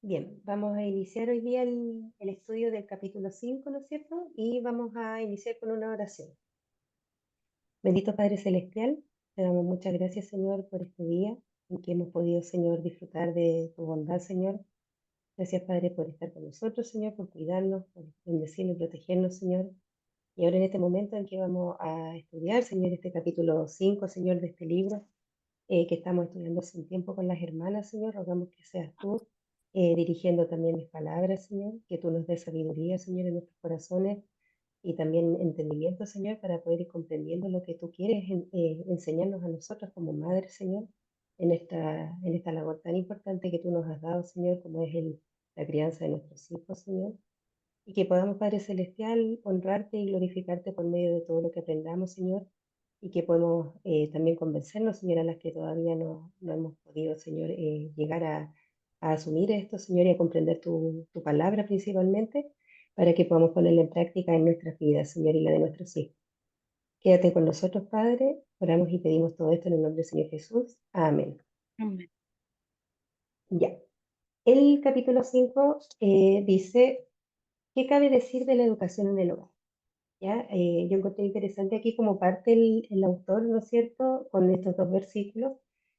Bien, vamos a iniciar hoy día el estudio del capítulo 5, ¿no es cierto? Y vamos a iniciar con una oración. Bendito Padre Celestial, te damos muchas gracias, Señor, por este día en que hemos podido, Señor, disfrutar de tu bondad, Señor. Gracias, Padre, por estar con nosotros, Señor, por cuidarnos, por bendecirnos y protegernos, Señor. Y ahora en este momento en que vamos a estudiar, Señor, este capítulo 5, Señor, de este libro, que estamos estudiando hace un tiempo con las hermanas, Señor. Rogamos que seas tú dirigiendo también mis palabras, Señor, que tú nos des sabiduría, Señor, en nuestros corazones y también entendimiento, Señor, para poder ir comprendiendo lo que tú quieres enseñarnos a nosotros como madres, Señor, en esta labor tan importante que tú nos has dado, Señor, como es la crianza de nuestros hijos, Señor. Y que podamos, Padre Celestial, honrarte y glorificarte por medio de todo lo que aprendamos, Señor, y que podemos también convencernos, Señor, a las que todavía no hemos podido, Señor, llegar a asumir esto, Señor, y a comprender tu palabra principalmente, para que podamos ponerla en práctica en nuestras vidas, Señor, y la de nuestros hijos. Quédate con nosotros, Padre. Oramos y pedimos todo esto en el nombre del Señor Jesús. Amén. Amén. Ya. El capítulo 5 dice, ¿qué cabe decir de la educación en el hogar? ¿Ya? Yo encontré interesante aquí como parte el autor, ¿no es cierto?, con estos dos versículos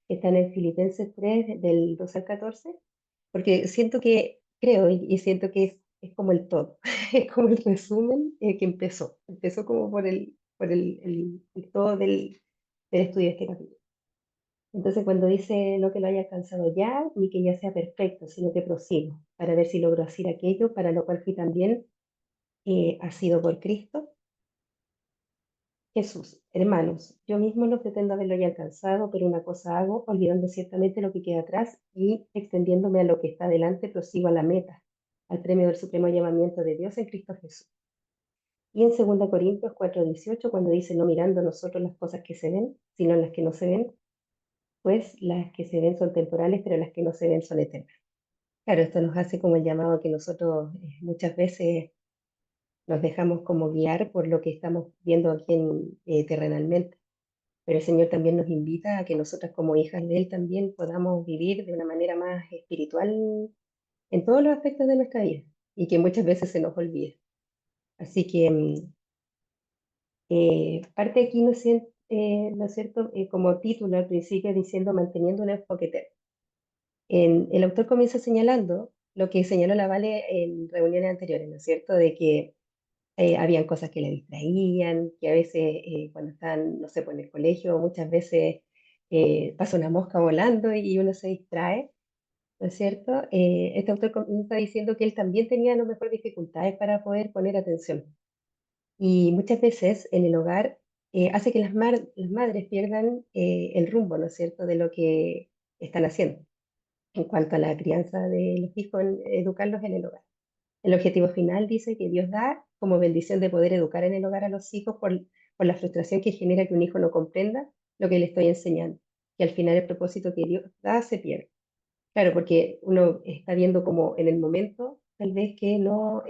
que están en Filipenses 3, del 12 al 14, porque siento que, creo y siento que es como el todo, es como el resumen que empezó como por el todo del estudio de este capítulo. Entonces, cuando dice no que lo haya alcanzado ya, ni que ya sea perfecto, sino que prosigo, para ver si logro hacer aquello para lo cual fui también ha sido por Cristo Jesús. Hermanos, yo mismo no pretendo haberlo ya alcanzado, pero una cosa hago, olvidando ciertamente lo que queda atrás y extendiéndome a lo que está delante, prosigo a la meta, al premio del supremo llamamiento de Dios en Cristo Jesús. Y en 2 Corintios 4:18, cuando dice, no mirando nosotros las cosas que se ven, sino las que no se ven, pues las que se ven son temporales, pero las que no se ven son eternas. Claro, esto nos hace como el llamado a que nosotros muchas veces nos dejamos como guiar por lo que estamos viendo aquí terrenalmente. Pero el Señor también nos invita a que nosotras como hijas de Él también podamos vivir de una manera más espiritual en todos los aspectos de nuestra vida y que muchas veces se nos olvida. Así que parte aquí, ¿no es cierto? Como título al principio diciendo manteniendo un enfoque eterno. El autor comienza señalando lo que señaló la Vale en reuniones anteriores, ¿no es cierto? De que habían cosas que le distraían, que a veces cuando están, no sé, pues en el colegio, muchas veces pasa una mosca volando y uno se distrae, ¿no es cierto? Este autor comienza diciendo que él también tenía a lo mejor dificultades para poder poner atención. Y muchas veces en el hogar hace que las madres pierdan el rumbo, ¿no es cierto?, de lo que están haciendo en cuanto a la crianza de los hijos, educarlos en el hogar. El objetivo final dice que Dios da como bendición de poder educar en el hogar a los hijos por la frustración que genera que un hijo no comprenda lo que le estoy enseñando. Y al final el propósito que Dios da se pierde. Claro, porque uno está viendo como en el momento, tal vez que no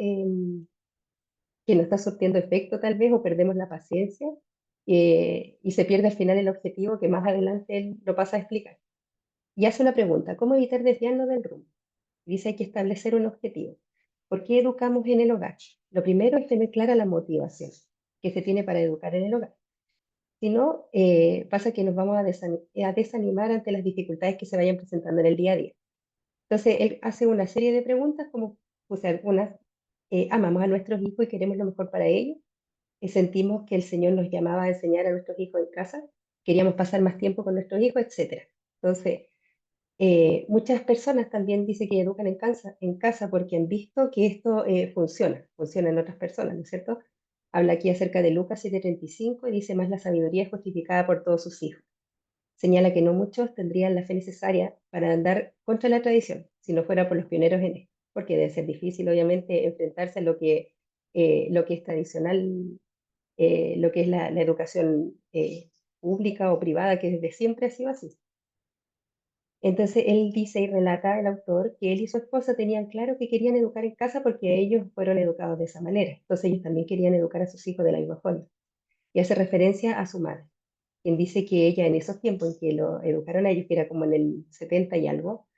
está surtiendo efecto, tal vez, o perdemos la paciencia, y se pierde al final el objetivo que más adelante él lo pasa a explicar. Y hace una pregunta, ¿cómo evitar desviarnos del rumbo? Dice hay que establecer un objetivo. ¿Por qué educamos en el hogar? Lo primero es tener clara la motivación que se tiene para educar en el hogar. Si no, pasa que nos vamos a desanimar ante las dificultades que se vayan presentando en el día a día. Entonces, él hace una serie de preguntas, como puse algunas, amamos a nuestros hijos y queremos lo mejor para ellos, sentimos que el Señor nos llamaba a enseñar a nuestros hijos en casa, queríamos pasar más tiempo con nuestros hijos, etcétera. Entonces, muchas personas también dicen que educan en casa porque han visto que esto funciona en otras personas, ¿no es cierto? Habla aquí acerca de Lucas 7:35 y dice más la sabiduría es justificada por todos sus hijos. Señala que no muchos tendrían la fe necesaria para andar contra la tradición, si no fuera por los pioneros en esto, porque debe ser difícil, obviamente, enfrentarse a lo que es tradicional, lo que es la educación pública o privada, que desde siempre ha sido así. Entonces él dice y relata, el autor, que él y su esposa tenían claro que querían educar en casa porque ellos fueron educados de esa manera. Entonces ellos también querían educar a sus hijos de la misma forma. Y hace referencia a su madre, quien dice que ella en esos tiempos en que lo educaron a ellos, que era como en el 70 y algo,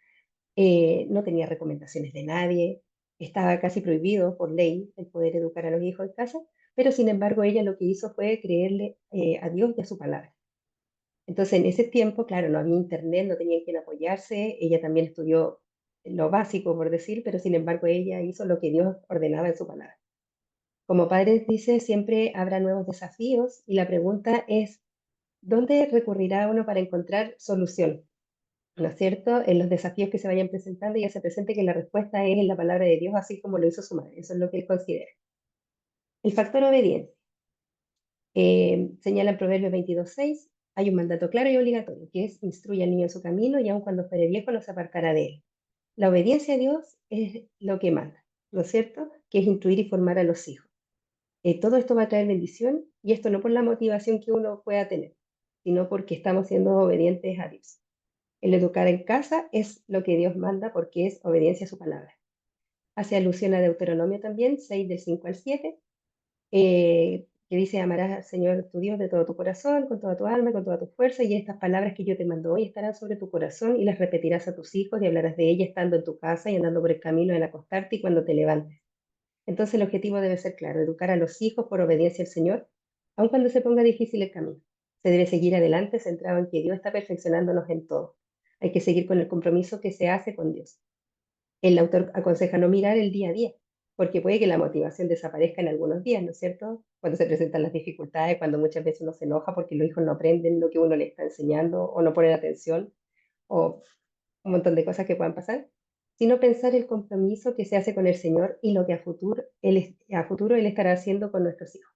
no tenía recomendaciones de nadie, estaba casi prohibido por ley el poder educar a los hijos en casa, pero sin embargo ella lo que hizo fue creerle a Dios y a su palabra. Entonces en ese tiempo, claro, no había internet, no tenía en quién apoyarse, ella también estudió lo básico, por decir, pero sin embargo ella hizo lo que Dios ordenaba en su palabra. Como padres, dice, siempre habrá nuevos desafíos y la pregunta es, ¿dónde recurrirá uno para encontrar solución? ¿No es cierto? En los desafíos que se vayan presentando y hace presente que la respuesta es en la palabra de Dios, así como lo hizo su madre. Eso es lo que él considera. El factor obediencia. Señala en Proverbios 22:6, hay un mandato claro y obligatorio, que es instruye al niño en su camino y aun cuando fuere viejo no se apartará de él. La obediencia a Dios es lo que manda, ¿no es cierto? Que es instruir y formar a los hijos. Todo esto va a traer bendición y esto no por la motivación que uno pueda tener, sino porque estamos siendo obedientes a Dios. El educar en casa es lo que Dios manda porque es obediencia a su palabra. Hace alusión a Deuteronomio también, 6 del 5 al 7, que dice, amarás al Señor tu Dios de todo tu corazón, con toda tu alma, con toda tu fuerza, y estas palabras que yo te mando hoy estarán sobre tu corazón y las repetirás a tus hijos y hablarás de ellas estando en tu casa y andando por el camino al acostarte y cuando te levantes. Entonces el objetivo debe ser claro, educar a los hijos por obediencia al Señor, aun cuando se ponga difícil el camino. Se debe seguir adelante centrado en que Dios está perfeccionándonos en todo. Hay que seguir con el compromiso que se hace con Dios. El autor aconseja no mirar el día a día, porque puede que la motivación desaparezca en algunos días, ¿no es cierto? Cuando se presentan las dificultades, cuando muchas veces uno se enoja porque los hijos no aprenden lo que uno le está enseñando o no ponen atención, o un montón de cosas que puedan pasar, sino pensar el compromiso que se hace con el Señor y lo que a futuro Él estará haciendo con nuestros hijos.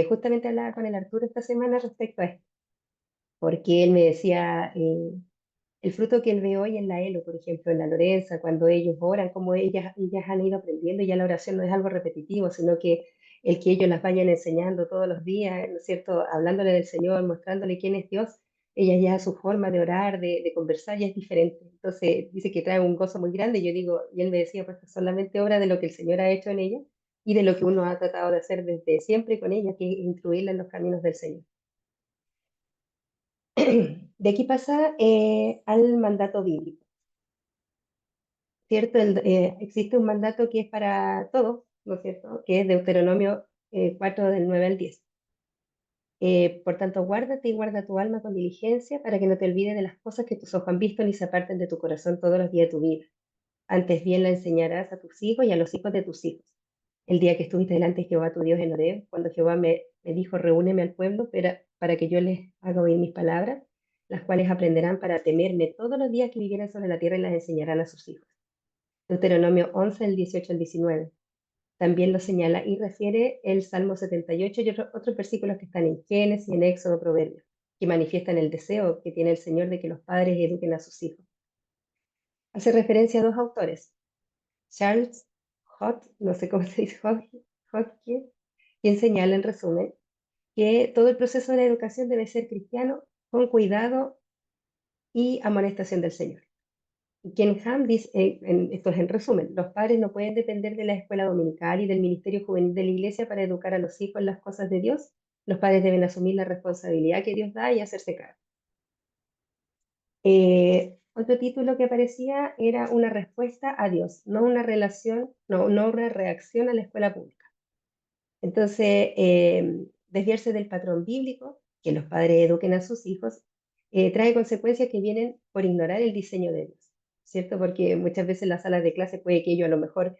Justamente hablaba con el Arturo esta semana respecto a esto, porque él me decía, el fruto que él ve hoy en la Elo, por ejemplo, en la Lorenza, cuando ellos oran, como ellas han ido aprendiendo, ya la oración no es algo repetitivo, sino que el que ellos las vayan enseñando todos los días, ¿no es cierto? Hablándole del Señor, mostrándole quién es Dios, ella ya su forma de orar, de conversar ya es diferente. Entonces dice que trae un gozo muy grande. Y yo digo, y él me decía, pues es solamente obra de lo que el Señor ha hecho en ella y de lo que uno ha tratado de hacer desde siempre con ella, que es incluirla en los caminos del Señor. De aquí pasa al mandato bíblico, ¿cierto? Existe un mandato que es para todos, ¿no es cierto? Que es Deuteronomio 4 del 9 al 10. Por tanto, guárdate y guarda tu alma con diligencia para que no te olvides de las cosas que tus ojos han visto ni se aparten de tu corazón todos los días de tu vida. Antes bien la enseñarás a tus hijos y a los hijos de tus hijos. El día que estuviste delante de Jehová tu Dios en Horeb, cuando Jehová me dijo, reúneme al pueblo para que yo les haga oír mis palabras, las cuales aprenderán para temerme todos los días que vivieran sobre la tierra y las enseñarán a sus hijos. Deuteronomio 11, el 18 al 19. También lo señala y refiere el Salmo 78 y otros versículos que están en Génesis, en Éxodo, Proverbios, que manifiestan el deseo que tiene el Señor de que los padres eduquen a sus hijos. Hace referencia a dos autores, Charles no sé cómo se dice, Hodge, quien señala en resumen que todo el proceso de la educación debe ser cristiano, con cuidado y amonestación del Señor. Ken Ham dice, esto es en resumen, los padres no pueden depender de la escuela dominical y del ministerio juvenil de la iglesia para educar a los hijos en las cosas de Dios. Los padres deben asumir la responsabilidad que Dios da y hacerse cargo. Otro título que aparecía era una respuesta a Dios, no una relación, no una reacción a la escuela pública. Entonces, desviarse del patrón bíblico, que los padres eduquen a sus hijos, trae consecuencias que vienen por ignorar el diseño de Dios, ¿cierto? Porque muchas veces en las salas de clase puede que ellos a lo mejor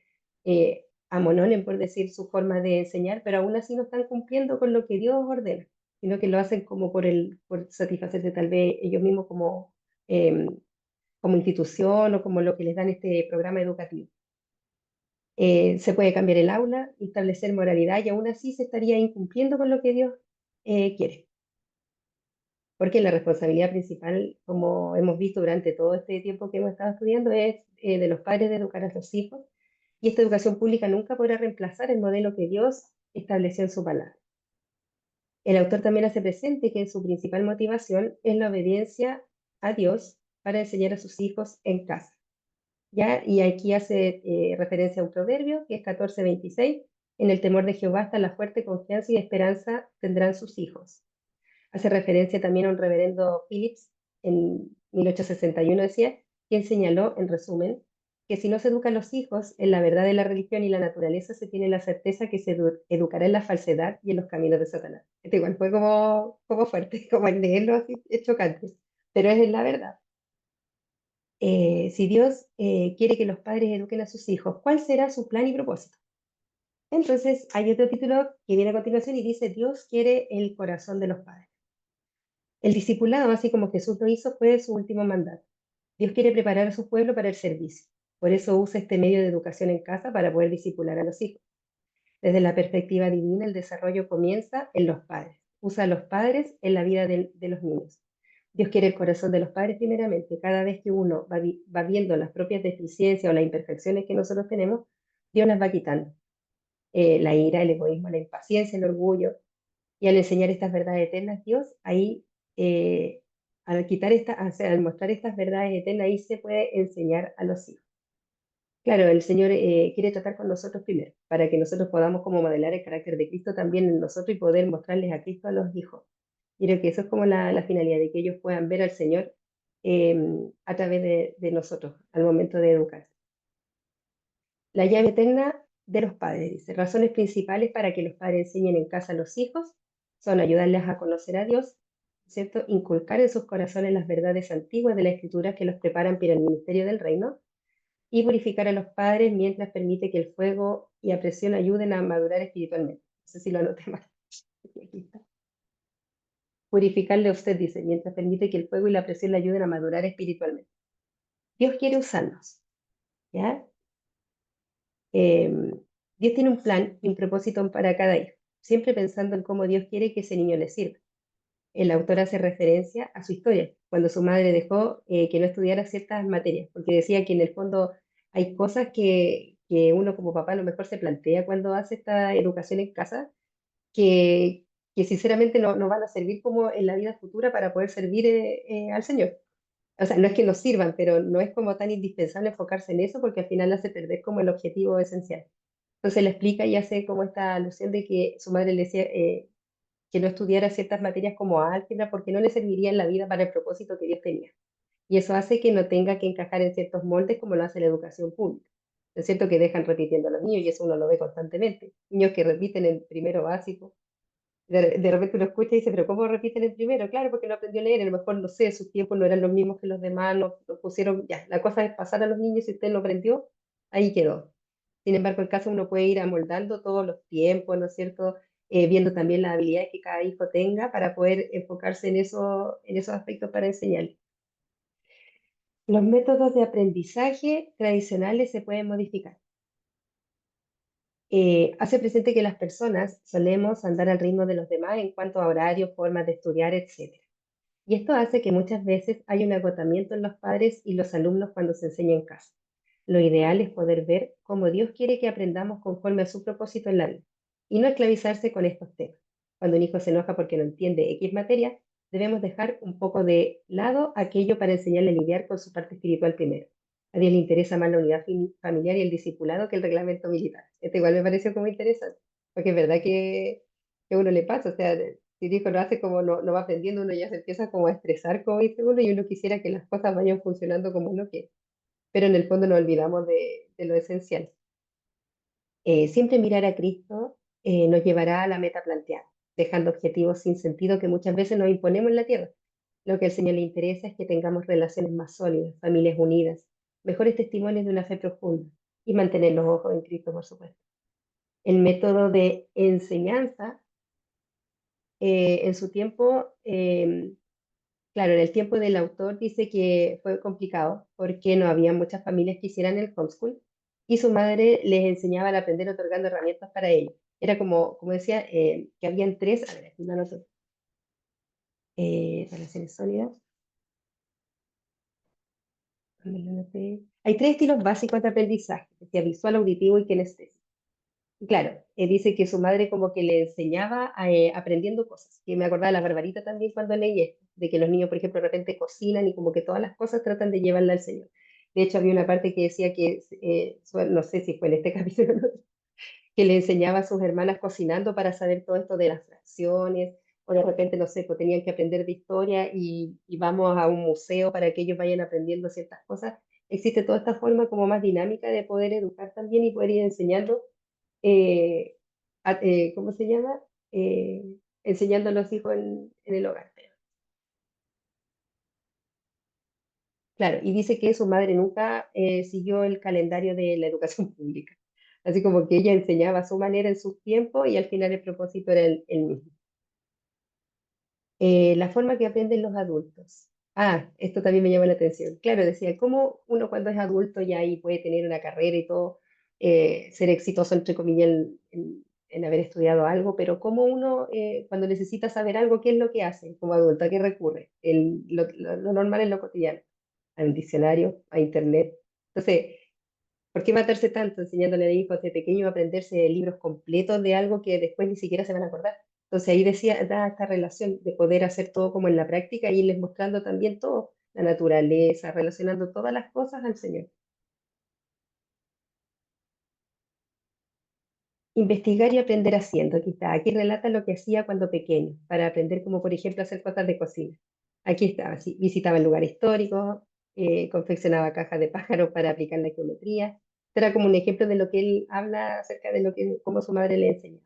amononen, por decir, su forma de enseñar, pero aún así no están cumpliendo con lo que Dios ordena, sino que lo hacen como por satisfacerse tal vez ellos mismos em, como institución o como lo que les dan este programa educativo. Se puede cambiar el aula, establecer moralidad y aún así se estaría incumpliendo con lo que Dios quiere. Porque la responsabilidad principal, como hemos visto durante todo este tiempo que hemos estado estudiando, es de los padres de educar a los hijos. Y esta educación pública nunca podrá reemplazar el modelo que Dios estableció en su palabra. El autor también hace presente que su principal motivación es la obediencia a Dios para enseñar a sus hijos en casa. ¿Ya? Y aquí hace referencia a un proverbio que es 14:26, en el temor de Jehová está la fuerte confianza y esperanza tendrán sus hijos. Hace referencia también a un reverendo Phillips en 1861, decía quien señaló, en resumen, que si no se educan los hijos en la verdad de la religión y la naturaleza, se tiene la certeza que se educará en la falsedad y en los caminos de Satanás. Este igual fue como fuerte, como el leerlo así, es chocante, pero es la verdad. Si Dios quiere que los padres eduquen a sus hijos, ¿cuál será su plan y propósito? Entonces, hay otro título que viene a continuación y dice, Dios quiere el corazón de los padres. El discipulado, así como Jesús lo hizo, fue su último mandato. Dios quiere preparar a su pueblo para el servicio. Por eso usa este medio de educación en casa para poder discipular a los hijos. Desde la perspectiva divina, el desarrollo comienza en los padres. Usa a los padres en la vida de los niños. Dios quiere el corazón de los padres primeramente. Cada vez que uno va viendo las propias deficiencias o las imperfecciones que nosotros tenemos, Dios las va quitando. La ira, el egoísmo, la impaciencia, el orgullo. Y al enseñar estas verdades eternas, Dios, ahí, al quitar al mostrar estas verdades eternas, ahí se puede enseñar a los hijos. Claro, el Señor quiere tratar con nosotros primero, para que nosotros podamos como modelar el carácter de Cristo también en nosotros y poder mostrarles a Cristo a los hijos. Y creo que eso es como la finalidad, de que ellos puedan ver al Señor eh, a través de nosotros al momento de educarse. La llave eterna de los padres, dice, razones principales para que los padres enseñen en casa a los hijos son ayudarles a conocer a Dios, ¿cierto? Inculcar en sus corazones las verdades antiguas de la Escritura que los preparan para el ministerio del reino y purificar a los padres mientras permite que el fuego y la presión ayuden a madurar espiritualmente. No sé si lo anoté mal. Aquí está. Purificarle a usted, dice, mientras permite que el fuego y la presión le ayuden a madurar espiritualmente. Dios quiere usarnos, ¿ya? Eh, Dios tiene un plan y un propósito para cada hijo, siempre pensando en cómo Dios quiere que ese niño le sirva. El autor hace referencia a su historia, cuando su madre dejó que no estudiara ciertas materias, porque decía que en el fondo hay cosas que uno como papá a lo mejor se plantea cuando hace esta educación en casa, que, que sinceramente no van a servir como en la vida futura para poder servir al Señor. O sea, no es que nos sirvan, pero no es como tan indispensable enfocarse en eso porque al final hace perder como el objetivo esencial. Entonces le explica y hace como esta alusión de que su madre le decía que no estudiara ciertas materias como álgebra porque no le serviría en la vida para el propósito que Dios tenía. Y eso hace que no tenga que encajar en ciertos moldes como lo hace la educación pública. Es cierto que dejan repitiendo a los niños y eso uno lo ve constantemente. Niños que repiten el primero básico. De repente uno escucha y dice, pero ¿cómo repiten el primero? Claro, porque no aprendió a leer, a lo mejor, no sé, sus tiempos no eran los mismos que los demás, no pusieron, ya, la cosa es pasar a los niños, si usted no aprendió, ahí quedó. Sin embargo, en casa uno puede ir amoldando todos los tiempos, ¿no es cierto? Viendo también las habilidades que cada hijo tenga para poder enfocarse en esos aspectos para enseñar. Los métodos de aprendizaje tradicionales se pueden modificar. Hace presente que las personas solemos andar al ritmo de los demás en cuanto a horarios, formas de estudiar, etc. Y esto hace que muchas veces hay un agotamiento en los padres y los alumnos cuando se enseña en casa. Lo ideal es poder ver cómo Dios quiere que aprendamos conforme a su propósito en la vida y no esclavizarse con estos temas. Cuando un hijo se enoja porque no entiende X materia, debemos dejar un poco de lado aquello para enseñarle a lidiar con su parte espiritual primero. A Dios le interesa más la unidad familiar y el discipulado que el reglamento militar. Esto igual me pareció como interesante, porque es verdad que a uno le pasa, o sea, si el hijo lo hace como no va aprendiendo, uno ya se empieza como a estresar, como dice uno, y uno quisiera que las cosas vayan funcionando como uno quiere, pero en el fondo nos olvidamos de lo esencial. Siempre mirar a Cristo nos llevará a la meta planteada, dejando objetivos sin sentido que muchas veces nos imponemos en la tierra. Lo que al Señor le interesa es que tengamos relaciones más sólidas, familias unidas, mejores testimonios de una fe profunda y mantener los ojos en Cristo, por supuesto. El método de enseñanza en su tiempo, claro, en el tiempo del autor dice que fue complicado porque no había muchas familias que hicieran el homeschool y su madre les enseñaba a aprender otorgando herramientas para ello. Era como decía, que habían tres, a ver, aquí lo anoto, relaciones sólidas. ¿Dónde lo anoté? Hay tres estilos básicos de aprendizaje, decía visual, auditivo y kinestésico. Y claro, dice que su madre como que le enseñaba aprendiendo cosas, que me acordaba de la Barbarita también cuando leí esto, de que los niños, por ejemplo, de repente cocinan y como que todas las cosas tratan de llevarla al Señor. De hecho, había una parte que decía que, no sé si fue en este capítulo, ¿no? Que le enseñaba a sus hermanas cocinando para saber todo esto de las fracciones, o de repente, no sé, pues tenían que aprender de historia y vamos a un museo para que ellos vayan aprendiendo ciertas cosas. Existe toda esta forma como más dinámica de poder educar también y poder ir enseñando, eh, ¿cómo se llama? Eh, enseñando a los hijos en el hogar. Claro, y dice que su madre nunca siguió el calendario de la educación pública. Así como que ella enseñaba a su manera en sus tiempos y al final el propósito era el mismo. La forma que aprenden los adultos. Ah, esto también me llama la atención. Claro, decía, cómo uno cuando es adulto ya ahí puede tener una carrera y todo, ser exitoso, entre comillas, en haber estudiado algo, pero cómo uno, cuando necesita saber algo, ¿qué es lo que hace como adulto? ¿A qué recurre? Lo normal es lo cotidiano, a un diccionario, a internet. Entonces, ¿por qué matarse tanto enseñándole a hijos de pequeños a aprenderse libros completos de algo que después ni siquiera se van a acordar? Entonces ahí decía, da esta relación de poder hacer todo como en la práctica y irles mostrando también todo, la naturaleza, relacionando todas las cosas al Señor. Investigar y aprender haciendo, aquí está. Aquí relata lo que hacía cuando pequeño, para aprender como por ejemplo hacer cosas de cocina. Aquí está, sí, visitaba el lugar histórico, confeccionaba cajas de pájaros para aplicar la geometría. Era como un ejemplo de lo que él habla acerca de lo que, cómo su madre le enseñaba.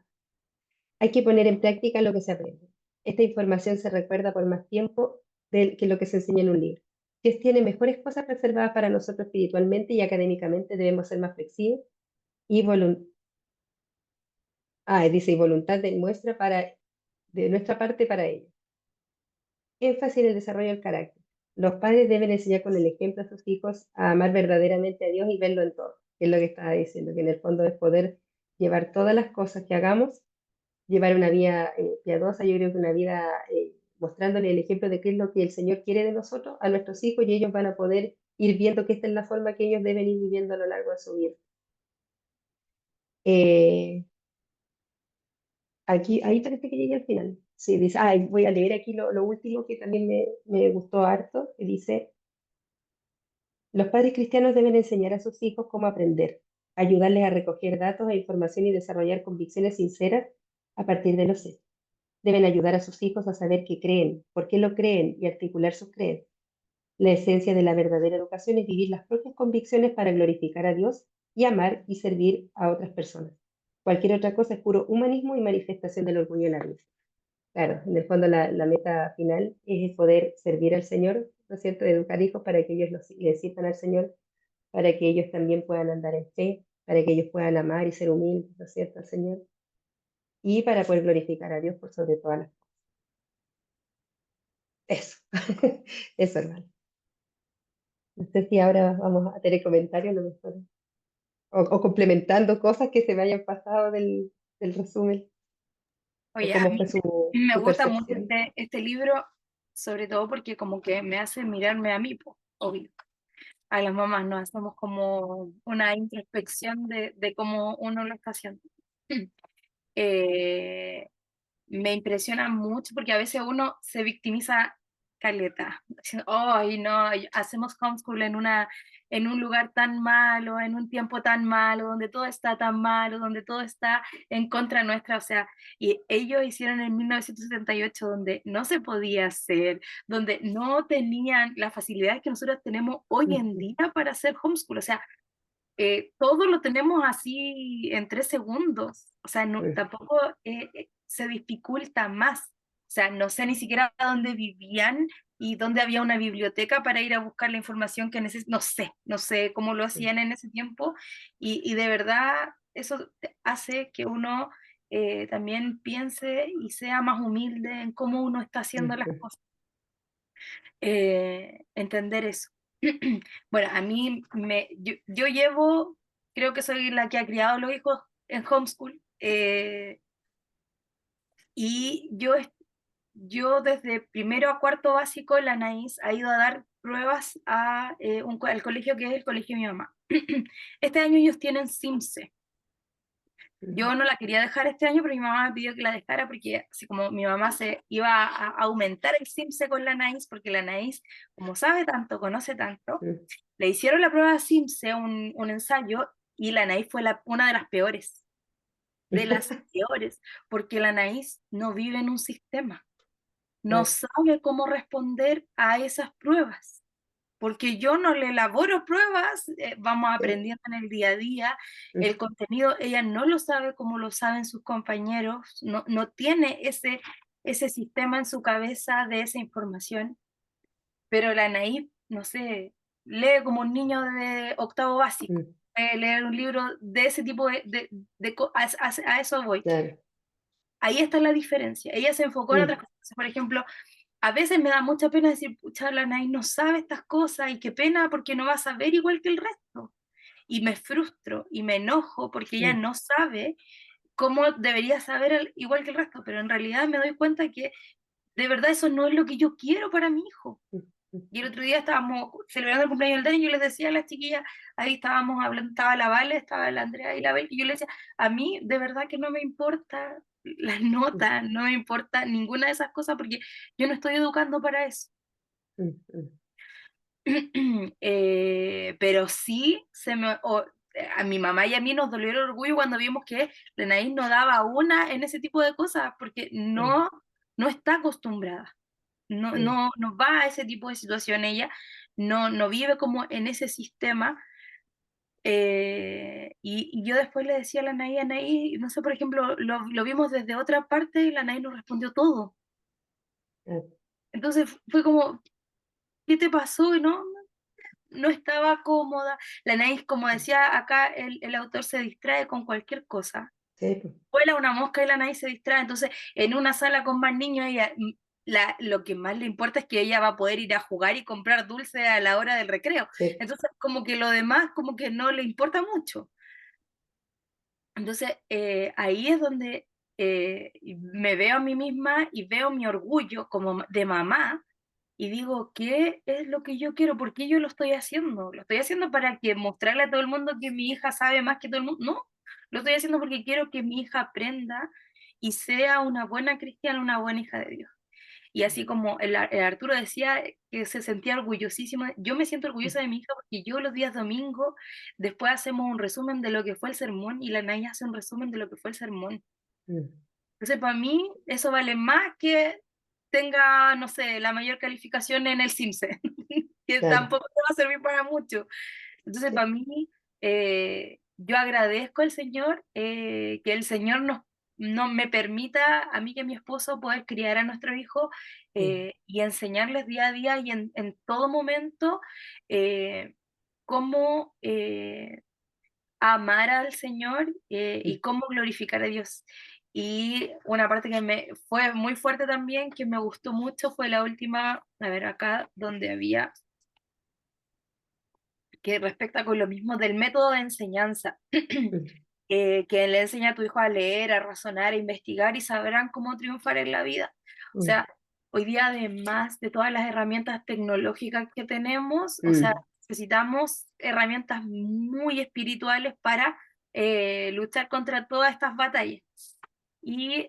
Hay que poner en práctica lo que se aprende. Esta información se recuerda por más tiempo que lo que se enseña en un libro. Dios tiene mejores cosas reservadas para nosotros espiritualmente y académicamente debemos ser más flexibles y dice, y voluntad de nuestra parte para ello. Énfasis en el desarrollo del carácter. Los padres deben enseñar con el ejemplo a sus hijos a amar verdaderamente a Dios y verlo en todo, que es lo que estaba diciendo, que en el fondo es poder llevar todas las cosas que hagamos, llevar una vida piadosa, yo creo que una vida mostrándole el ejemplo de qué es lo que el Señor quiere de nosotros a nuestros hijos y ellos van a poder ir viendo que esta es la forma que ellos deben ir viviendo a lo largo de su vida. Eh, ahí parece que llegué al final. Sí, dice, voy a leer aquí lo último que también me gustó harto, que dice, los padres cristianos deben enseñar a sus hijos cómo aprender, ayudarles a recoger datos e información y desarrollar convicciones sinceras a partir de los hechos. Deben ayudar a sus hijos a saber qué creen, por qué lo creen y articular sus creencias. La esencia de la verdadera educación es vivir las propias convicciones para glorificar a Dios y amar y servir a otras personas. Cualquier otra cosa es puro humanismo y manifestación del orgullo en la vida. Claro, en el fondo la meta final es poder servir al Señor, ¿no es cierto? Educar hijos para que ellos le sirvan al Señor, para que ellos también puedan andar en fe, para que ellos puedan amar y ser humildes, ¿no es cierto?, al Señor, y para poder glorificar a Dios por sobre todas las cosas. Eso, eso, hermano. No sé si ahora vamos a tener comentarios, a lo mejor, o complementando cosas que se me hayan pasado del resumen, o Oye, a cómo mí fue me su gusta mucho percepción. este libro, sobre todo porque como que me hace mirarme a mí, po, obvio. A las mamás nos hacemos como una introspección de cómo uno lo está haciendo. Eh, Me impresiona mucho porque a veces uno se victimiza caleta, diciendo, ay, no, hacemos homeschool en un lugar tan malo, en un tiempo tan malo, donde todo está tan malo, donde todo está en contra nuestra, o sea, y ellos hicieron en 1978 donde no se podía hacer, donde no tenían las facilidades que nosotros tenemos hoy en Ujú, día para hacer homeschool, o sea, todo lo tenemos así en 3 segundos, o sea, ujú, tampoco se dificulta más, o sea, no sé ni siquiera dónde vivían y dónde había una biblioteca para ir a buscar la información que necesito, no sé cómo lo ujú, hacían en ese tiempo y de verdad eso hace que uno también piense y sea más humilde en cómo uno está haciendo las ujú. cosas, entender eso. Bueno, a mí, yo llevo, creo que soy la que ha criado a los hijos en homeschool, y yo desde primero a cuarto básico, la Anaís ha ido a dar pruebas al colegio que es el colegio de mi mamá. Este año ellos tienen CIMSE. Ujú. Yo no la quería dejar este año, pero mi mamá me pidió que la dejara porque así como mi mamá se iba a aumentar el CIMSE con la Anaís, porque la Anaís, como sabe tanto, conoce tanto, Ujú. le hicieron la prueba de CIMSE, un ensayo, y la Anaís fue una de las peores, porque la Anaís no vive en un sistema. no claro. sabe cómo responder a esas pruebas, porque yo no le elaboro pruebas, vamos Sí. aprendiendo en el día a día, Mm, el contenido ella no lo sabe como lo saben sus compañeros, no tiene ese sistema en su cabeza de esa información, pero la Anaí, no sé, lee como un niño de octavo básico, mm, leer un libro de ese tipo a eso voy. claro. Ahí está la diferencia. Ella se enfocó en Mm, otras cosas. Por ejemplo, a veces me da mucha pena decir, pucha, la Anaí no sabe estas cosas y qué pena porque no va a saber igual que el resto. Y me frustro y me enojo porque ella mm, no sabe cómo debería saber igual que el resto, pero en realidad me doy cuenta que de verdad eso no es lo que yo quiero para mi hijo. mm, mm, Y el otro día estábamos celebrando el cumpleaños del Dani y yo les decía a las chiquillas, ahí estábamos hablando, estaba la Vale, estaba la Andrea y la Bel, y yo les decía, a mí de verdad que no me importa las mm, notas, no me importa ninguna de esas cosas porque yo no estoy educando para eso. mm, mm, Pero sí a mi mamá y a mí nos dolió el orgullo cuando vimos que la Naís no daba una en ese tipo de cosas porque mm, no está acostumbrada, mm, no va a ese tipo de situación ella, no vive como en ese sistema. Y yo después le decía a la Anaí, no sé, por ejemplo, lo vimos desde otra parte y la Anaí nos respondió todo. ah, Entonces fue como, ¿qué te pasó? Y no estaba cómoda. La Anaís, como mm, decía acá, el autor se distrae con cualquier cosa. sí, pues, Vuela una mosca y la Anaís se distrae. Entonces, en una sala con más niños, lo que más le importa es que ella va a poder ir a jugar y comprar dulce a la hora del recreo. sí, Entonces, como que lo demás, como que no le importa mucho. Entonces, ahí es donde me veo a mí misma y veo mi orgullo como de mamá y digo, ¿qué es lo que yo quiero? ¿Por qué yo lo estoy haciendo? ¿Lo estoy haciendo para que mostrarle a todo el mundo que mi hija sabe más que todo el mundo? No, lo estoy haciendo porque quiero que mi hija aprenda y sea una buena cristiana, una buena hija de Dios. Y así como el Arturo decía que se sentía orgullosísimo, yo me siento mm, orgullosa de mi hija porque yo los días domingo, después hacemos un resumen de lo que fue el sermón y la Naya hace un resumen de lo que fue el sermón. mm, Entonces, para mí, eso vale más que tenga, no sé, la mayor calificación en el CIMSE, que claro. tampoco te va a servir para mucho. Entonces, para Sí, mí, yo agradezco al Señor que el Señor no me permita a mí que a mi esposo poder criar a nuestros hijos mm, y enseñarles día a día y en todo momento eh, cómo amar al Señor y mm, cómo glorificar a Dios. Y una parte que me fue muy fuerte también, que me gustó mucho, fue la última, a ver acá, donde había que respecta con lo mismo del método de enseñanza, mm, que le enseña a tu hijo a leer, a razonar, a investigar y sabrán cómo triunfar en la vida. O mm, sea, hoy día además de todas las herramientas tecnológicas que tenemos, o sea, mm, necesitamos herramientas muy espirituales para luchar contra todas estas batallas. Y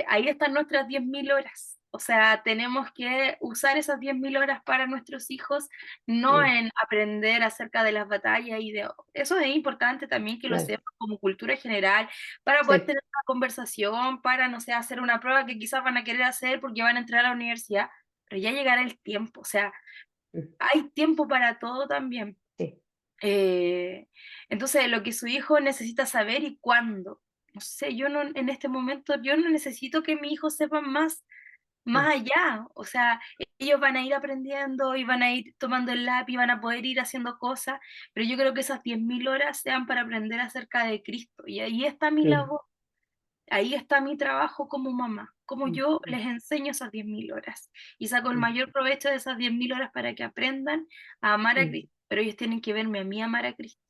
ahí están nuestras 10.000 horas. O sea, tenemos que usar esas 10.000 horas para nuestros hijos, no mm, en aprender acerca de las batallas y de... Eso es importante también que lo claro. sepan como cultura general, para poder Sí, tener una conversación, para, no sé, hacer una prueba que quizás van a querer hacer porque van a entrar a la universidad, pero ya llegará el tiempo. O sea, mm, hay tiempo para todo también. sí, Eh, entonces, lo que su hijo necesita saber y cuándo. No sé, yo no, en este momento, yo no necesito que mi hijo sepa más mm, allá. O sea, ellos van a ir aprendiendo y van a ir tomando el lápiz, van a poder ir haciendo cosas, pero yo creo que esas 10.000 horas sean para aprender acerca de Cristo. Y ahí está mi mm, labor, ahí está mi trabajo como mamá, como mm, yo mm, les enseño esas 10.000 horas y saco el mm, mayor provecho de esas 10.000 horas para que aprendan a amar a mm, Cristo. Pero ellos tienen que verme a mí amar a Cristo.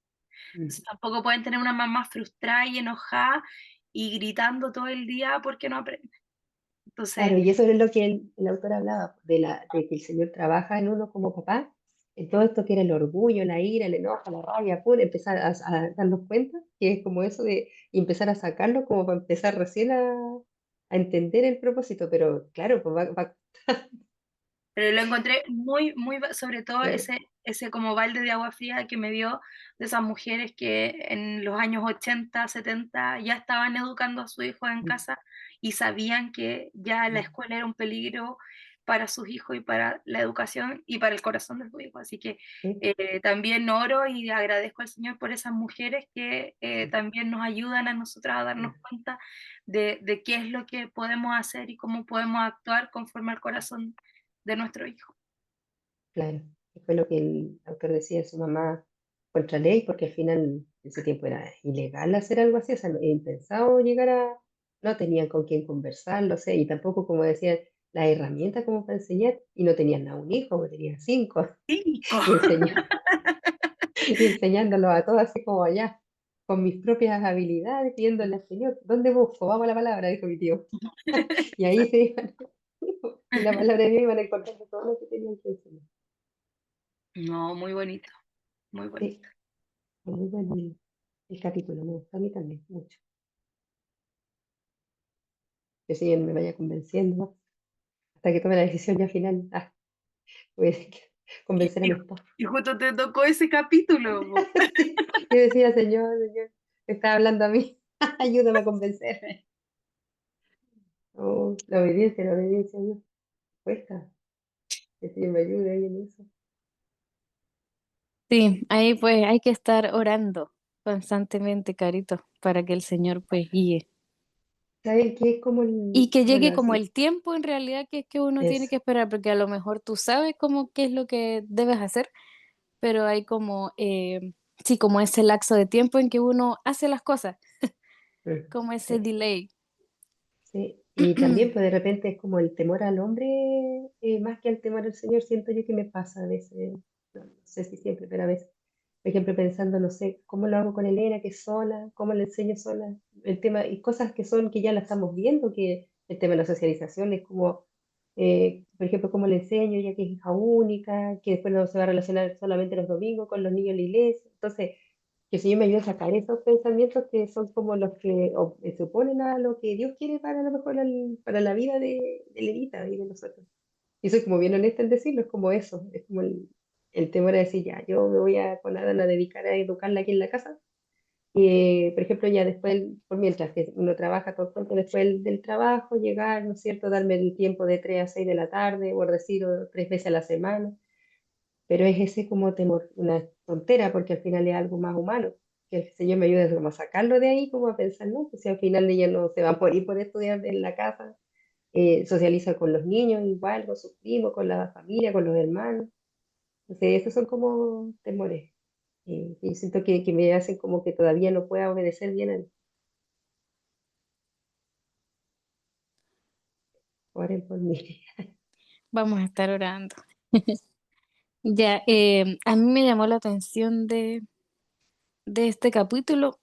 mm. Entonces tampoco pueden tener una mamá frustrada y enojada y gritando todo el día porque no aprende. Claro, Entonces, y eso es lo que el autor hablaba, de que el Señor trabaja en uno como papá, en todo esto que era el orgullo, la ira, el enojo, la rabia, pura, empezar a darnos cuenta que es como eso de y empezar a sacarlo como para empezar recién a entender el propósito, pero claro, pues pero lo encontré muy, muy, sobre todo sí, ese como balde de agua fría que me dio de esas mujeres que en los años 80 70 ya estaban educando a su hijo en mm, casa y sabían que ya la mm, escuela era un peligro para sus hijos y para la educación y para el corazón de sus hijos. Así que Sí, también oro y agradezco al Señor por esas mujeres que también nos ayudan a nosotras a darnos cuenta de qué es lo que podemos hacer y cómo podemos actuar conforme al corazón de nuestro hijo. claro. Fue lo que el autor decía de su mamá contra ley, porque al final en ese tiempo era ilegal hacer algo así, o sea, impensado llegar a, no tenían con quién conversar, no sé, y tampoco, como decían, las herramientas como para enseñar, y no tenían a un hijo, porque tenían cinco, Cinco. y y enseñándolo a todos así como allá, con mis propias habilidades, pidiéndole al Señor, ¿dónde busco? Vamos a la palabra, dijo mi tío. Y ahí se iban, y la palabra de Dios iban encontrando todo lo que tenían que enseñar. No, muy bonito, muy Sí, bonito. fue muy bueno el capítulo, me gustó a mí también, mucho. Que si él me vaya convenciendo hasta que tome la decisión ya final. Voy a convencer a Y, mi esposo. y justo te tocó ese capítulo, po. Sí, yo decía, Señor, Señor, me está hablando a mí, ayúdame a convencerme. Oh, la obediencia a Dios cuesta, que el Señor me ayude ahí en eso. Sí, ahí pues hay que estar orando constantemente, Carito, para que el Señor pues guíe. ¿Saben qué es como Y el, que bueno, llegue como así, el tiempo en realidad que uno tiene eso, que esperar, porque a lo mejor tú sabes como qué es lo que debes hacer, pero hay como, sí, como ese lapso de tiempo en que uno hace las cosas, como ese sí, delay. sí. Y también, pues de repente es como el temor al hombre, más que el temor al Señor, siento yo que me pasa a veces, no sé si siempre, pero a veces. Por ejemplo, pensando, no sé, ¿cómo lo hago con Elena, que es sola? ¿Cómo le enseño sola? El tema, y cosas que son, que ya la estamos viendo, que el tema de la socialización es como, por ejemplo, ¿cómo le enseño, ya que es hija única, que después no se va a relacionar solamente los domingos con los niños en la iglesia? Entonces, que el Señor me ayude a sacar esos pensamientos que son como los que se oponen a lo que Dios quiere para a lo mejor para la vida de Levita y de nosotros. Y soy como bien honesta en decirlo, es como eso, es como el temor a decir, ya, yo me voy a con Adán a dedicar a educarla aquí en la casa. Y, por ejemplo, ya después, por mientras que uno trabaja todo el tiempo, después del trabajo, llegar, ¿no es cierto?, darme el tiempo de 3 a 6 de la tarde, por decir, o 3 veces a la semana. Pero es ese como temor, una tontera, porque al final es algo más humano. Que el Señor me ayude como a sacarlo de ahí, como a pensar, no, pues si al final ella no se va a morir por estudiar en la casa, socializa con los niños igual, con sus primos, con la familia, con los hermanos. Entonces, esos son como temores. Y siento que me hacen como que todavía no pueda obedecer bien al oren por mí. Vamos a estar orando. Ya, a mí me llamó la atención de este capítulo.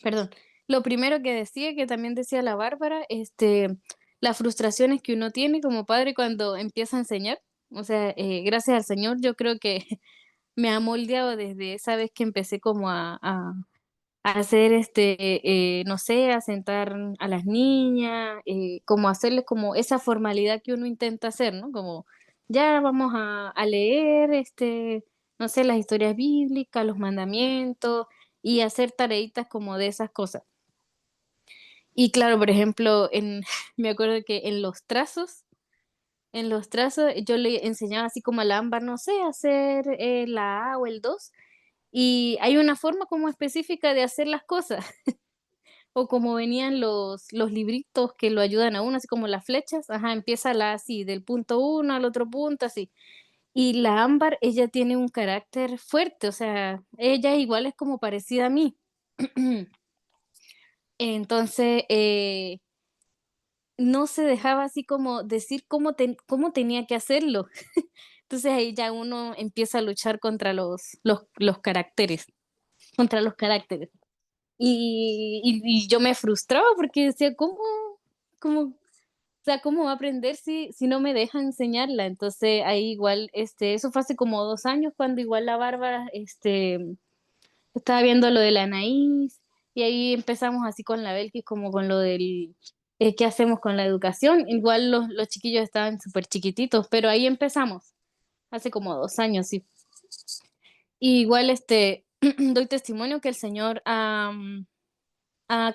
Perdón, lo primero que decía, que también decía la Bárbara, las frustraciones que uno tiene como padre cuando empieza a enseñar. O sea, gracias al Señor, yo creo que me ha moldeado desde esa vez que empecé como a hacer, no sé, a sentar a las niñas, como hacerles como esa formalidad que uno intenta hacer, ¿no? Como ya vamos a leer, no sé, las historias bíblicas, los mandamientos y hacer tareitas como de esas cosas. Y claro, por ejemplo, me acuerdo que en los trazos yo le enseñaba así como al Ámbar, no sé, hacer la A o el 2 y hay una forma como específica de hacer las cosas. O como venían los libritos que lo ayudan a uno, así como las flechas, ajá, empieza la así, del punto uno al otro punto, así. Y la Ámbar, ella tiene un carácter fuerte, o sea, ella igual es como parecida a mí. Entonces, no se dejaba así como decir cómo tenía que hacerlo. Entonces ahí ya uno empieza a luchar contra los caracteres, contra los caracteres. Y yo me frustraba porque decía, cómo, o sea, ¿cómo va a aprender si no me deja enseñarla? Entonces ahí igual, eso fue hace como 2 años cuando igual la Bárbara, estaba viendo lo de la Anaís y ahí empezamos así con la Belkis como con lo del, ¿qué hacemos con la educación? Igual los chiquillos estaban súper chiquititos, pero ahí empezamos, hace como 2 años, sí. Y igual, doy testimonio que el Señor ha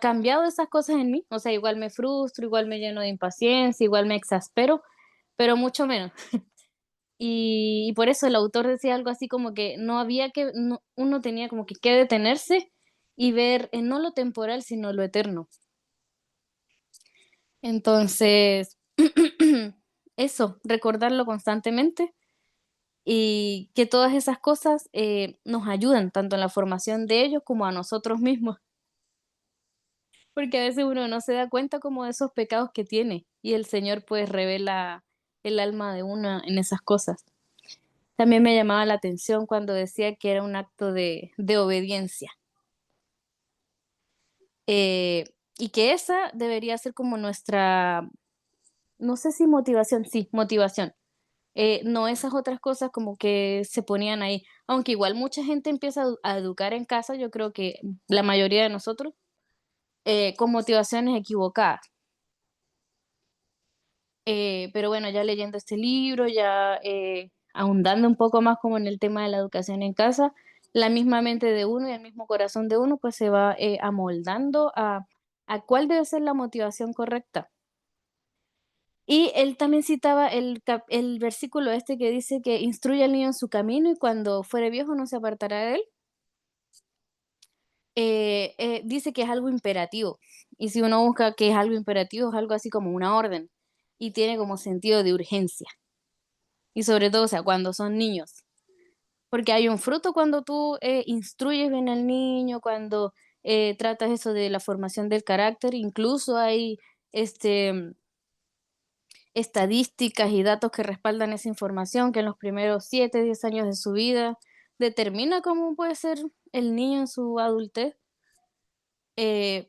cambiado esas cosas en mí, o sea, igual me frustro, igual me lleno de impaciencia, igual me exaspero, pero mucho menos. Y por eso el autor decía algo así como que uno tenía como que detenerse y ver, no lo temporal, sino lo eterno. Entonces, eso, recordarlo constantemente y que todas esas cosas, nos ayudan tanto en la formación de ellos como a nosotros mismos, porque a veces uno no se da cuenta como de esos pecados que tiene y el Señor, pues, revela el alma de uno en esas cosas. También me llamaba la atención cuando decía que era un acto de obediencia, y que esa debería ser como nuestra, no sé si motivación, sí, motivación. No esas otras cosas como que se ponían ahí. Aunque igual mucha gente empieza a educar en casa, yo creo que la mayoría de nosotros, con motivaciones equivocadas. Pero bueno, ya leyendo este libro, ya ahondando un poco más como en el tema de la educación en casa, la misma mente de uno y el mismo corazón de uno pues se va amoldando a cuál debe ser la motivación correcta. Y él también citaba el versículo este que dice que instruye al niño en su camino y cuando fuere viejo no se apartará de él. Dice que es algo imperativo. Y si uno busca que es algo imperativo, es algo así como una orden y tiene como sentido de urgencia. Y sobre todo, o sea, cuando son niños. Porque hay un fruto cuando tú instruyes bien al niño, cuando tratas eso de la formación del carácter, incluso hay este, estadísticas y datos que respaldan esa información, que en los primeros 7, 10 años de su vida determina cómo puede ser el niño en su adultez. eh,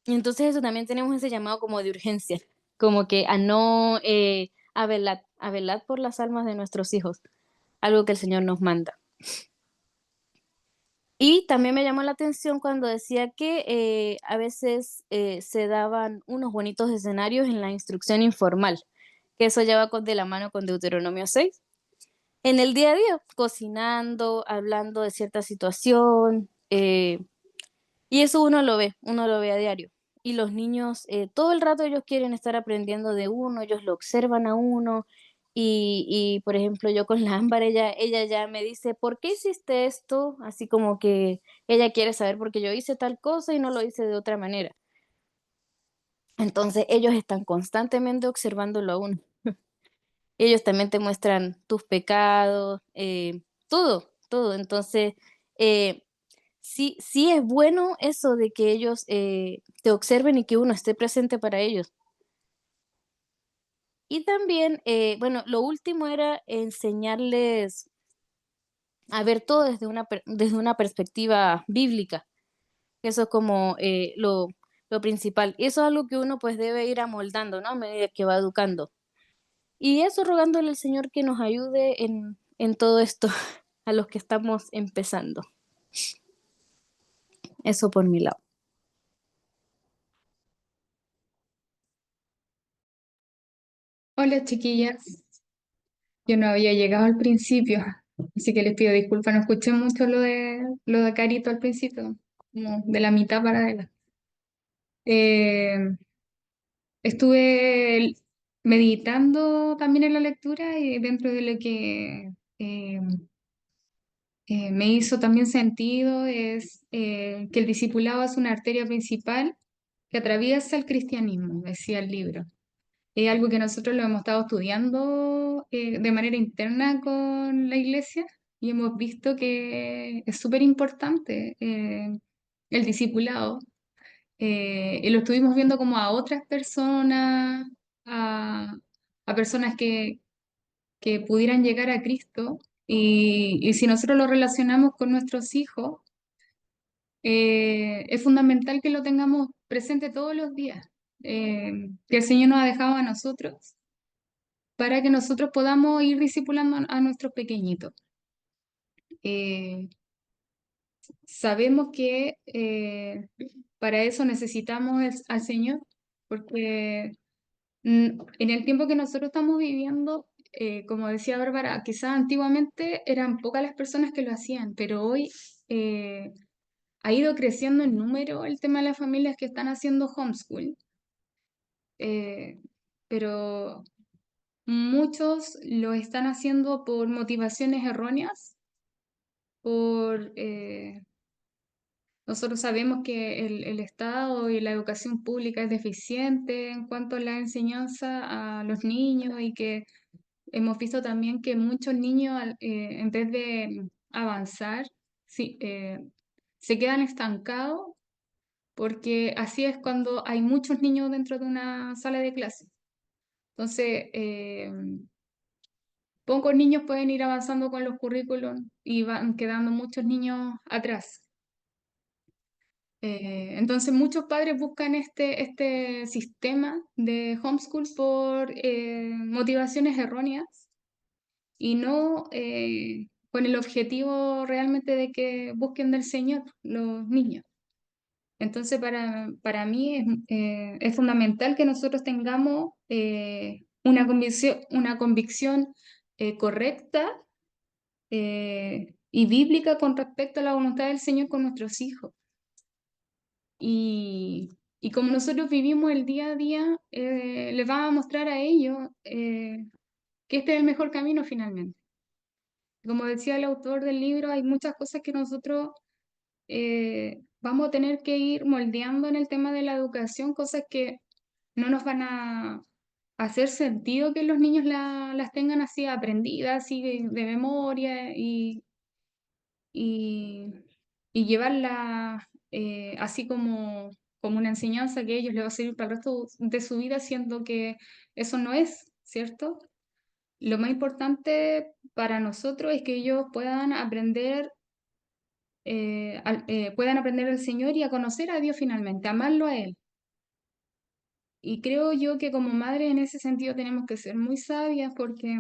y entonces eso también tenemos ese llamado como de urgencia, como que a no a velar por las almas de nuestros hijos, algo que el Señor nos manda. Y también me llamó la atención cuando decía que a veces se daban unos bonitos escenarios en la instrucción informal, que eso ya va de la mano con Deuteronomio 6. En el día a día, cocinando, hablando de cierta situación, y eso uno lo ve a diario. Y los niños, todo el rato ellos quieren estar aprendiendo de uno, ellos lo observan a uno. Por ejemplo, yo con la Ámbar, ella ya me dice, ¿por qué hiciste esto? Así como que ella quiere saber por qué yo hice tal cosa y no lo hice de otra manera. Entonces ellos están constantemente observándolo a uno. Ellos también te muestran tus pecados, todo, todo. Entonces, eh, sí, sí es bueno eso de que ellos te observen y que uno esté presente para ellos. Y también, bueno, lo último era enseñarles a ver todo desde una perspectiva bíblica. Eso es como lo principal. Y eso es algo que uno pues debe ir amoldando, ¿no? A medida que va educando. Y eso rogándole al Señor que nos ayude en todo esto a los que estamos empezando. Eso por mi lado. Hola chiquillas, yo no había llegado al principio, así que les pido disculpas, no escuché mucho lo de Carito al principio, como de la mitad para adelante. Eh, Estuve meditando también en la lectura y dentro de lo que me hizo también sentido es que el discipulado es una arteria principal que atraviesa el cristianismo, decía el libro. Es algo que nosotros lo hemos estado estudiando de manera interna con la iglesia y hemos visto que es súper importante el discipulado. Y lo estuvimos viendo como a otras personas, a, a personas que pudieran llegar a Cristo. Y si nosotros lo relacionamos con nuestros hijos, es fundamental que lo tengamos presente todos los días, que el Señor nos ha dejado a nosotros para que nosotros podamos ir discipulando a nuestros pequeñitos. Eh, Sabemos que para eso necesitamos al Señor, porque en el tiempo que nosotros estamos viviendo, como decía Bárbara, quizás antiguamente eran pocas las personas que lo hacían, pero hoy ha ido creciendo en número el tema de las familias que están haciendo homeschool. Eh, pero muchos lo están haciendo por motivaciones erróneas, nosotros sabemos que el Estado y la educación pública es deficiente en cuanto a la enseñanza a los niños y que hemos visto también que muchos niños, en vez de avanzar, sí, se quedan estancados porque así es cuando hay muchos niños dentro de una sala de clase. Entonces, pocos niños pueden ir avanzando con los currículos y van quedando muchos niños atrás. Entonces muchos padres buscan este sistema de homeschool por motivaciones erróneas y no con el objetivo realmente de que busquen del Señor los niños. Entonces para mí es fundamental que nosotros tengamos una convicción correcta y bíblica con respecto a la voluntad del Señor con nuestros hijos. Y como nosotros vivimos el día a día, les vamos a mostrar a ellos que este es el mejor camino finalmente. Como decía el autor del libro, hay muchas cosas que nosotros vamos a tener que ir moldeando en el tema de la educación, cosas que no nos van a hacer sentido que los niños las tengan así aprendidas, así de memoria y, y llevarla así como una enseñanza que a ellos les va a servir para el resto de su vida, siendo que eso no es, ¿cierto? Lo más importante para nosotros es que ellos puedan aprender al Señor y a conocer a Dios finalmente, amarlo a Él. Y creo yo que como madres en ese sentido tenemos que ser muy sabias porque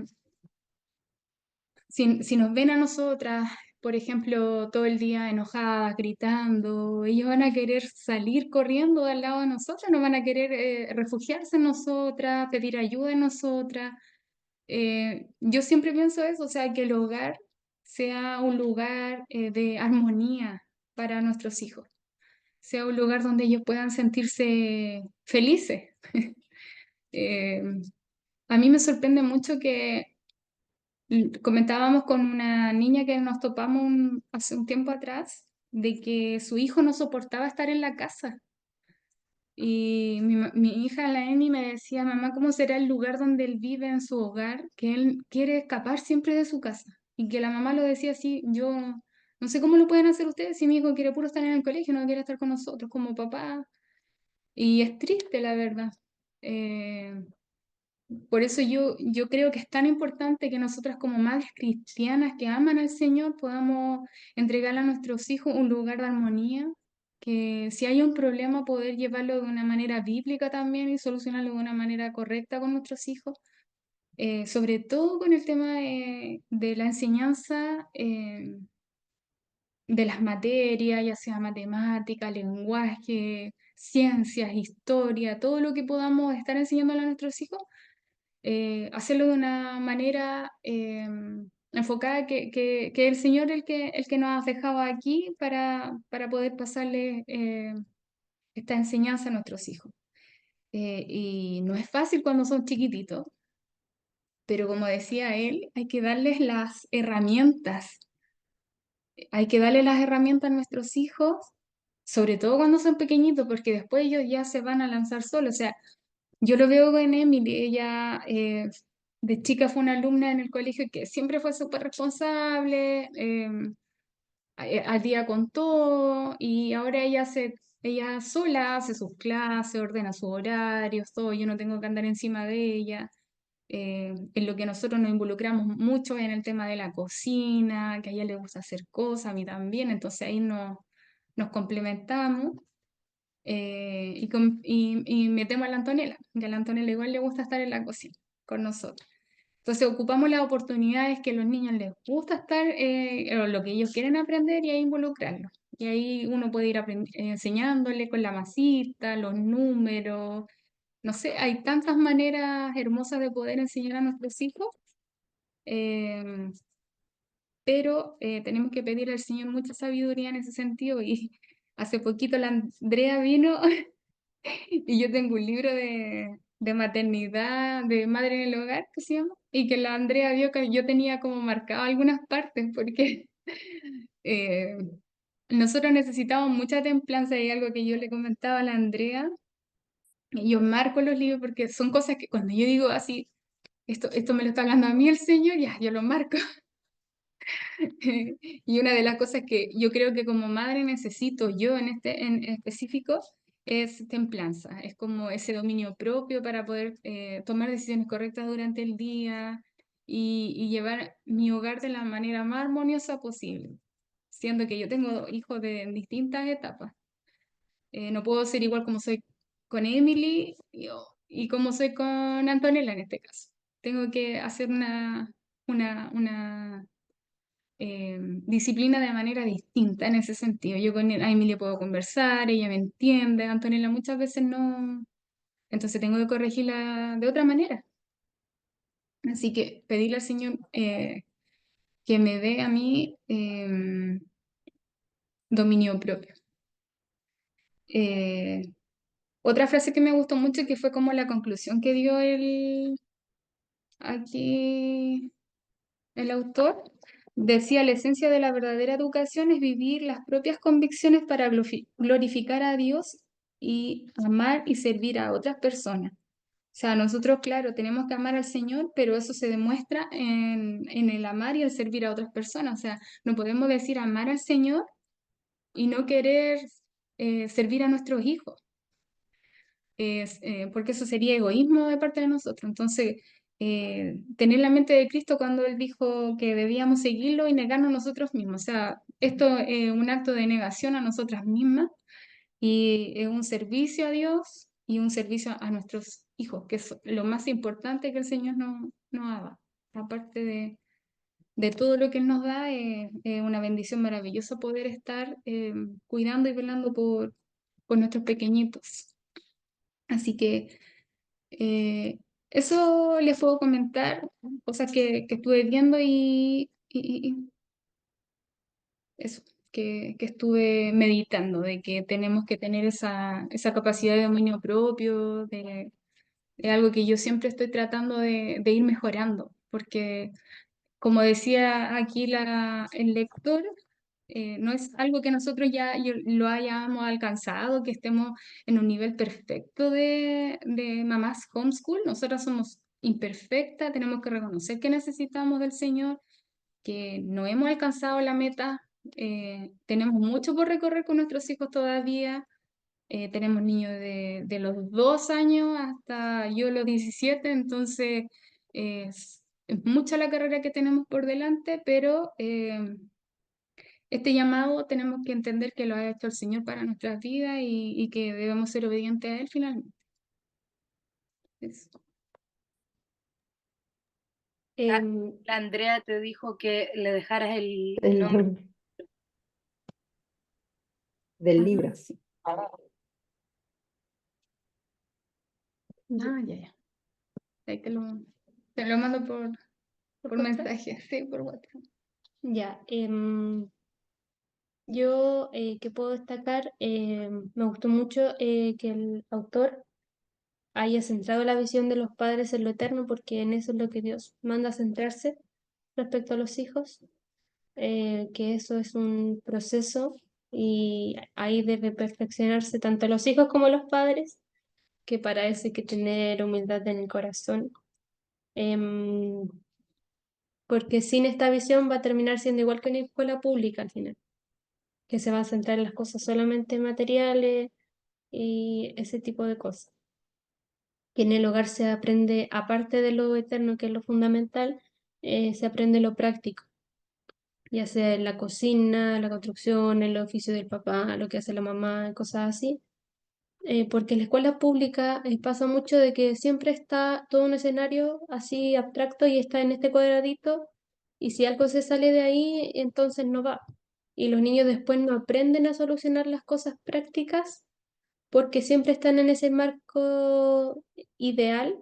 si nos ven a nosotras, por ejemplo, todo el día enojadas, gritando, ellos van a querer salir corriendo al lado de nosotras, no van a querer refugiarse en nosotras, pedir ayuda en nosotras. Yo siempre pienso eso, o sea, que el hogar sea un lugar de armonía para nuestros hijos, sea un lugar donde ellos puedan sentirse felices. Eh, a mí me sorprende mucho que comentábamos con una niña que nos topamos hace un tiempo atrás, de que su hijo no soportaba estar en la casa. Y mi hija, la Emi, me decía, mamá, ¿cómo será el lugar donde él vive en su hogar? Que él quiere escapar siempre de su casa. Y que la mamá lo decía así, yo no sé cómo lo pueden hacer ustedes si mi hijo quiere puro estar en el colegio, no quiere estar con nosotros como papá. Y es triste, la verdad. Por eso yo creo que es tan importante que nosotras como madres cristianas que aman al Señor podamos entregarle a nuestros hijos un lugar de armonía, que si hay un problema poder llevarlo de una manera bíblica también y solucionarlo de una manera correcta con nuestros hijos, sobre todo con el tema de la enseñanza de las materias, ya sea matemática, lenguaje, ciencias, historia, todo lo que podamos estar enseñándole a nuestros hijos hacerlo de una manera enfocada que el Señor el que nos ha dejado aquí para poder pasarle esta enseñanza a nuestros hijos. Y no es fácil cuando son chiquititos, pero como decía él, hay que darles las herramientas. Hay que darle las herramientas a nuestros hijos, sobre todo cuando son pequeñitos, porque después ellos ya se van a lanzar solos. O sea, yo lo veo con Emily, ella de chica fue una alumna en el colegio que siempre fue súper responsable, al día con todo, y ahora ella sola hace sus clases, ordena sus horarios, todo, yo no tengo que andar encima de ella. En lo que nosotros nos involucramos mucho en el tema de la cocina, que a ella le gusta hacer cosas, a mí también, entonces ahí nos complementamos. Y metemos a la Antonella, y a la Antonella igual le gusta estar en la cocina con nosotros. Entonces ocupamos las oportunidades que a los niños les gusta estar, o lo que ellos quieren aprender y ahí involucrarlos. Y ahí uno puede ir enseñándole con la masita, los números, no sé, hay tantas maneras hermosas de poder enseñar a nuestros hijos, eh, pero tenemos que pedir al Señor mucha sabiduría en ese sentido y hace poquito la Andrea vino y yo tengo un libro de maternidad, de madre en el hogar, que se llama, y que la Andrea vio que yo tenía como marcado algunas partes, porque eh, nosotros necesitamos mucha templanza y algo que yo le comentaba a la Andrea, y yo marco los libros porque son cosas que cuando yo digo así, esto me lo está hablando a mí el Señor, ya, yo lo marco. Y una de las cosas que yo creo que como madre necesito yo en este en específico es templanza, es como ese dominio propio para poder tomar decisiones correctas durante el día y llevar mi hogar de la manera más armoniosa posible, siendo que yo tengo hijos de en distintas etapas. No puedo ser igual como soy con Emily y como soy con Antonella en este caso. Tengo que hacer una disciplina de manera distinta en ese sentido. Yo con a Emilia puedo conversar, ella me entiende, Antonella muchas veces no, entonces tengo que corregirla de otra manera. Así que pedirle al Señor que me dé a mí dominio propio. Eh, Otra frase que me gustó mucho que fue como la conclusión que dio aquí el autor decía, la esencia de la verdadera educación es vivir las propias convicciones para glorificar a Dios y amar y servir a otras personas. O sea, nosotros, claro, tenemos que amar al Señor, pero eso se demuestra en el amar y el servir a otras personas. O sea, no podemos decir amar al Señor y no querer servir a nuestros hijos porque eso sería egoísmo de parte de nosotros. Entonces, tener la mente de Cristo cuando Él dijo que debíamos seguirlo y negarnos a nosotros mismos. O sea, esto es un acto de negación a nosotras mismas y es un servicio a Dios y un servicio a nuestros hijos, que es lo más importante que el Señor nos haga. Aparte de todo lo que Él nos da, es una bendición maravillosa poder estar cuidando y velando por nuestros pequeñitos. Así que eso les puedo comentar, cosas que estuve viendo y eso, que estuve meditando, de que tenemos que tener esa capacidad de dominio propio, de algo que yo siempre estoy tratando de ir mejorando, porque como decía aquí el lector, no es algo que nosotros ya lo hayamos alcanzado, que estemos en un nivel perfecto de mamás homeschool. Nosotras somos imperfectas, tenemos que reconocer que necesitamos del Señor, que no hemos alcanzado la meta, tenemos mucho por recorrer con nuestros hijos todavía. Tenemos niños de los 2 años hasta yo los 17, entonces es mucha la carrera que tenemos por delante, pero este llamado tenemos que entender que lo ha hecho el Señor para nuestras vidas y que debemos ser obedientes a Él finalmente. Eso. La Andrea te dijo que le dejaras el El nombre. nombre del libro. Sí. Ya. Ahí te lo mando por WhatsApp? mensaje, sí, por WhatsApp. Ya, yo que puedo destacar, me gustó mucho que el autor haya centrado la visión de los padres en lo eterno, porque en eso es lo que Dios manda centrarse respecto a los hijos, que eso es un proceso y ahí debe perfeccionarse tanto los hijos como los padres, que para eso hay que tener humildad en el corazón. Em, Porque sin esta visión va a terminar siendo igual que una escuela pública al final, que se va a centrar en las cosas solamente materiales y ese tipo de cosas. Que en el hogar se aprende, aparte de lo eterno, que es lo fundamental, se aprende lo práctico, ya sea en la cocina, la construcción, el oficio del papá, lo que hace la mamá, cosas así. Porque en la escuela pública pasa mucho de que siempre está todo un escenario así abstracto y está en este cuadradito, y si algo se sale de ahí, entonces no va. Y los niños después no aprenden a solucionar las cosas prácticas porque siempre están en ese marco ideal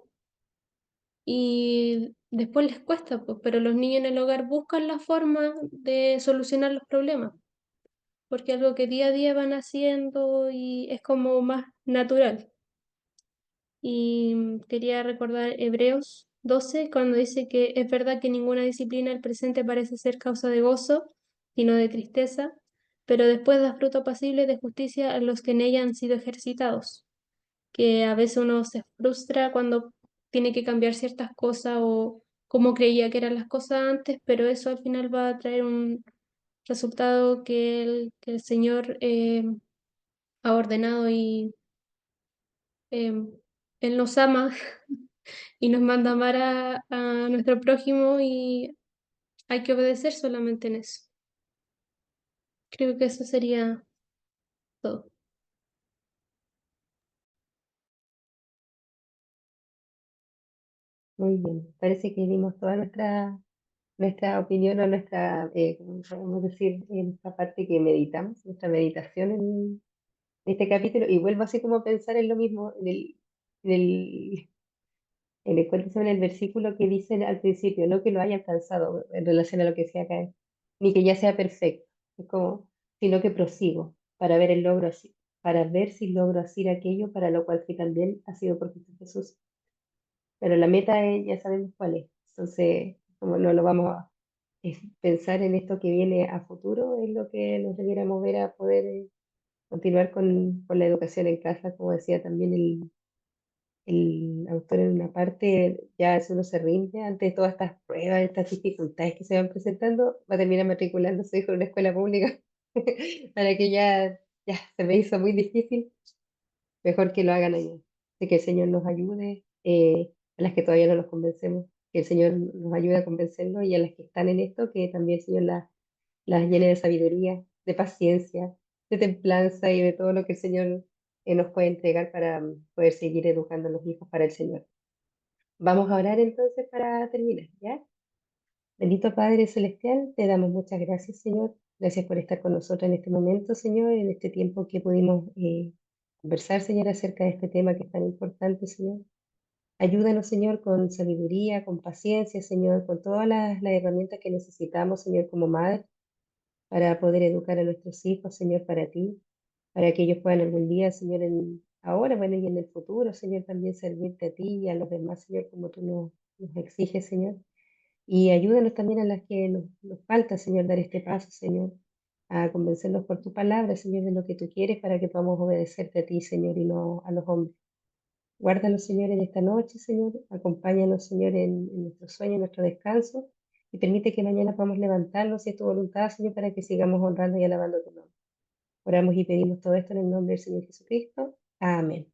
y después les cuesta, pues, pero los niños en el hogar buscan la forma de solucionar los problemas, porque es algo que día a día van haciendo y es como más natural. Y quería recordar Hebreos 12, cuando dice que es verdad que ninguna disciplina del presente parece ser causa de gozo, sino de tristeza, pero después da fruto apacible de justicia a los que en ella han sido ejercitados. Que a veces uno se frustra cuando tiene que cambiar ciertas cosas o como creía que eran las cosas antes, pero eso al final va a traer un resultado que el Señor ha ordenado y em, Él nos ama y nos manda a amar a nuestro prójimo y hay que obedecer solamente en eso. Creo que eso sería todo. Muy bien, parece que dimos toda nuestra opinión o nuestra, ¿cómo podemos decir? En esta parte que meditamos, nuestra meditación en este capítulo, y vuelvo así como a pensar en lo mismo, en el, en el, ¿cuál se llama? En el versículo que dice al principio, no que lo haya alcanzado en relación a lo que sea acá, ni que ya sea perfecto, es como, sino que prosigo para ver el logro así, para ver si logro hacer aquello para lo cual fui también ha sido por Cristo Jesús. Pero la meta ya sabemos cuál es. Entonces, como no lo vamos a pensar en esto que viene a futuro, es lo que nos debiera mover a poder continuar con la educación en casa, como decía también el autor en una parte, ya si uno se rinde ante todas estas pruebas, estas dificultades que se van presentando, va a terminar matriculando a su hijo en una escuela pública, para que ya se me hizo muy difícil, mejor que lo hagan allá. Así que el Señor nos ayude, a las que todavía no los convencemos, que el Señor nos ayude a convencerlos y a las que están en esto, que también el Señor las llene de sabiduría, de paciencia, de templanza y de todo lo que el Señor nos puede entregar para poder seguir educando a los hijos para el Señor. Vamos a orar entonces para terminar, ¿ya? Bendito Padre Celestial, te damos muchas gracias, Señor. Gracias por estar con nosotros en este momento, Señor, en este tiempo que pudimos conversar, Señor, acerca de este tema que es tan importante, Señor. Ayúdanos, Señor, con sabiduría, con paciencia, Señor, con todas las herramientas que necesitamos, Señor, como madre, para poder educar a nuestros hijos, Señor, para ti, para que ellos puedan algún día, Señor, ahora, bueno, y en el futuro, Señor, también servirte a ti y a los demás, Señor, como tú nos exiges, Señor. Y ayúdanos también a las que nos falta, Señor, dar este paso, Señor, a convencernos por tu palabra, Señor, de lo que tú quieres para que podamos obedecerte a ti, Señor, y no a los hombres. Guárdanos, Señor, en esta noche, Señor. Acompáñanos, Señor, en nuestro sueño, en nuestro descanso. Y permite que mañana podamos levantarnos, si es tu voluntad, Señor, para que sigamos honrando y alabando tu nombre. Oramos y pedimos todo esto en el nombre del Señor Jesucristo. Amén.